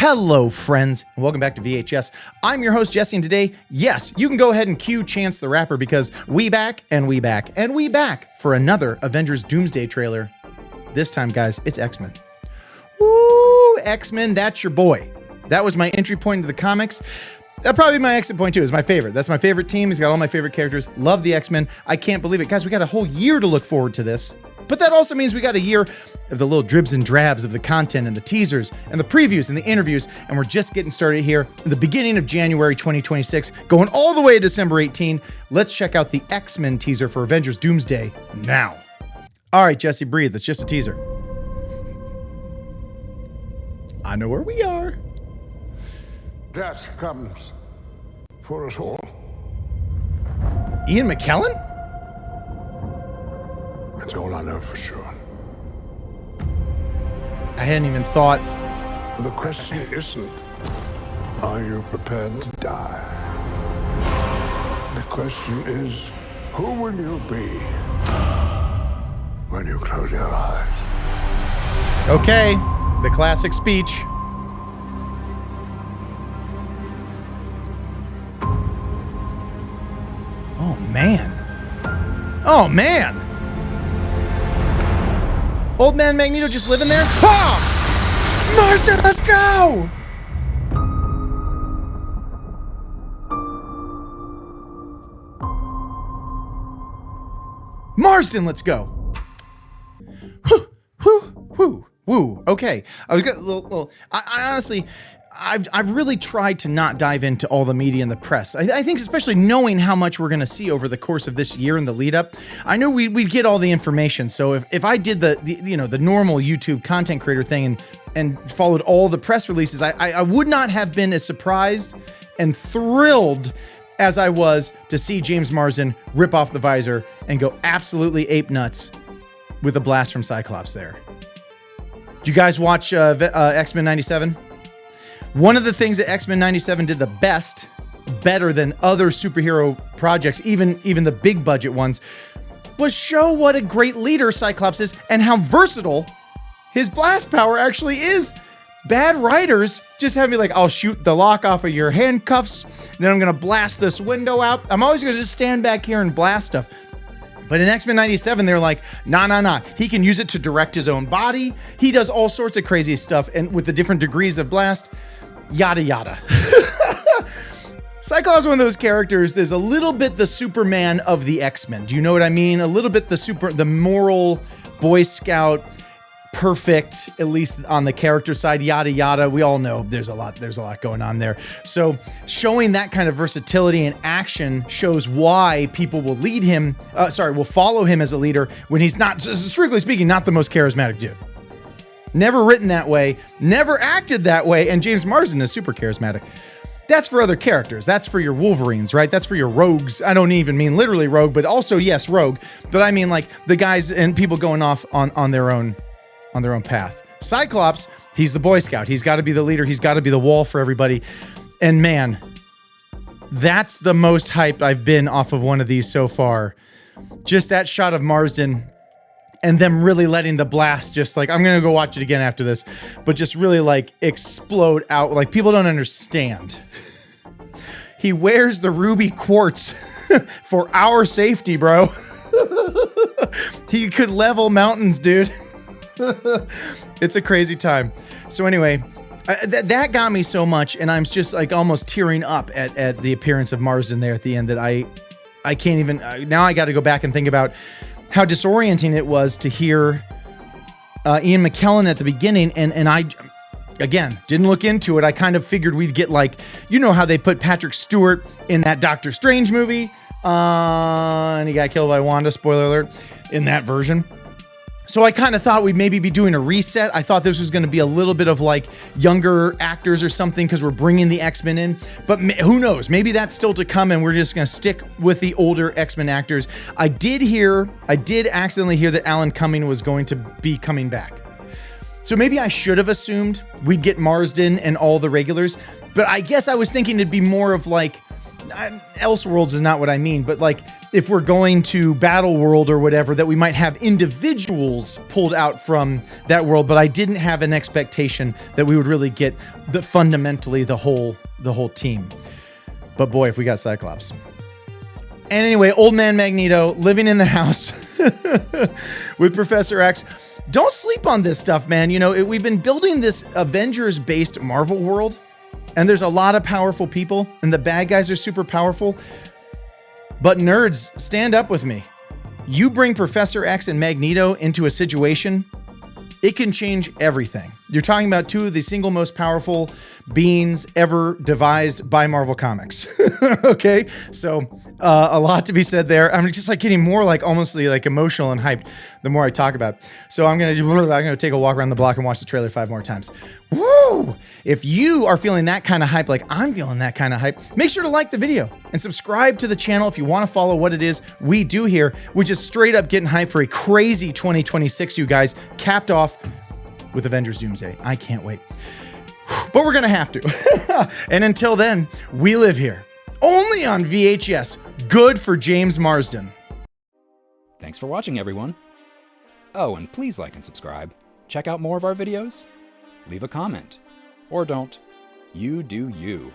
Hello, friends, and welcome back to VHS. I'm your host, Jesse, and today, yes, you can go ahead and cue Chance the Rapper because we back for another Avengers Doomsday trailer. This time, guys, it's Xmen. Woo, Xmen, that's your boy. That was my entry point into the comics. That'll probably be my exit point too. Is my favorite. That's my favorite team. He's got all my favorite characters. Love the Xmen. I can't believe it. Guys, we got a whole year to look forward to this. But that also means we got a year of the little dribs and drabs of the content and the teasers and the previews and the interviews. And we're just getting started here in the beginning of January 2026, going all the way to December 18. Let's check out the Xmen teaser for Avengers Doomsday now. All right, Jesse, breathe. It's just a teaser. I know where we are. Death comes for us all. Ian McKellen? That's all I know for sure. I hadn't even thought. The question isn't, are you prepared to die? The question is, who will you be when you close your eyes? Okay, the classic speech. Oh, man. Oh, man. Old man Magneto just living there? Ha! Marsden, let's go! Marsden, let's go! Whew, whew, whew, woo. Okay. I was got a little I honestly, I've really tried to not dive into all the media and the press. I think especially knowing how much we're going to see over the course of this year and the lead up, I know we get all the information. So if I did the normal YouTube content creator thing and followed all the press releases, I would not have been as surprised and thrilled as I was to see James Marsden rip off the visor and go absolutely ape nuts with a blast from Cyclops there. Did you guys watch Xmen 97? One of the things that Xmen 97 did the best, better than other superhero projects, even the big budget ones, was show what a great leader Cyclops is and how versatile his blast power actually is. Bad writers just have me like, I'll shoot the lock off of your handcuffs, then I'm gonna blast this window out. I'm always gonna just stand back here and blast stuff. But in Xmen 97, they're like, nah. He can use it to direct his own body. He does all sorts of crazy stuff, and with the different degrees of blast, yada yada. Cyclops is one of those characters. There's a little bit the Superman of the X-Men. Do you know what I mean? A little bit the moral Boy Scout, perfect, at least on the character side, yada yada. We all know there's a lot going on there. So showing that kind of versatility and action shows why people will will follow him as a leader when he's not, strictly speaking, not the most charismatic dude. Never written that way, never acted that way, and James Marsden is super charismatic. That's for other characters. That's for your Wolverines, right? That's for your rogues. I don't even mean literally rogue, but also, yes, rogue. But I mean like the guys and people going off on their own path. Cyclops, he's the Boy Scout. He's got to be the leader. He's got to be the wall for everybody. And man, that's the most hyped I've been off of one of these so far. Just that shot of Marsden and them really letting the blast just like, I'm going to go watch it again after this, but just really like explode out. Like people don't understand. He wears the ruby quartz for our safety, bro. He could level mountains, dude. It's a crazy time. So anyway, that got me so much, and I'm just like almost tearing up at the appearance of Marsden there at the end that I can't even, now I got to go back and think about how disorienting it was to hear Ian McKellen at the beginning. And I, again, didn't look into it. I kind of figured we'd get like, you know how they put Patrick Stewart in that Doctor Strange movie, and he got killed by Wanda, spoiler alert, in that version. So I kind of thought we'd maybe be doing a reset. I thought this was going to be a little bit of like younger actors or something because we're bringing the X-Men in. But who knows? Maybe that's still to come and we're just going to stick with the older X-Men actors. I did accidentally hear that Alan Cumming was going to be coming back. So maybe I should have assumed we'd get Marsden and all the regulars. But I guess I was thinking it'd be more of like, Elseworlds is not what I mean, but like if we're going to Battle World or whatever, that we might have individuals pulled out from that world, but I didn't have an expectation that we would really get fundamentally the whole team. But boy, if we got Cyclops. And anyway, old man Magneto living in the house with Professor X. Don't sleep on this stuff, man. You know, we've been building this Avengers-based Marvel world, and there's a lot of powerful people, and the bad guys are super powerful. But nerds, stand up with me. You bring Professor X and Magneto into a situation, it can change everything. You're talking about two of the single most powerful beings ever devised by Marvel Comics. Okay, so a lot to be said there. I'm just like getting more like almost like emotional and hyped the more I talk about it. So I'm gonna take a walk around the block and watch the trailer 5 more times. Woo! If you are feeling that kind of hype, like I'm feeling that kind of hype, make sure to like the video and subscribe to the channel if you want to follow what it is we do here, which is straight up getting hyped for a crazy 2026, you guys, capped off with Avengers Doomsday. I can't wait. But we're gonna have to. And until then, we live here. Only on VHS. Good for James Marsden. Thanks for watching, everyone. Oh, and please like and subscribe. Check out more of our videos. Leave a comment. Or don't. You do you.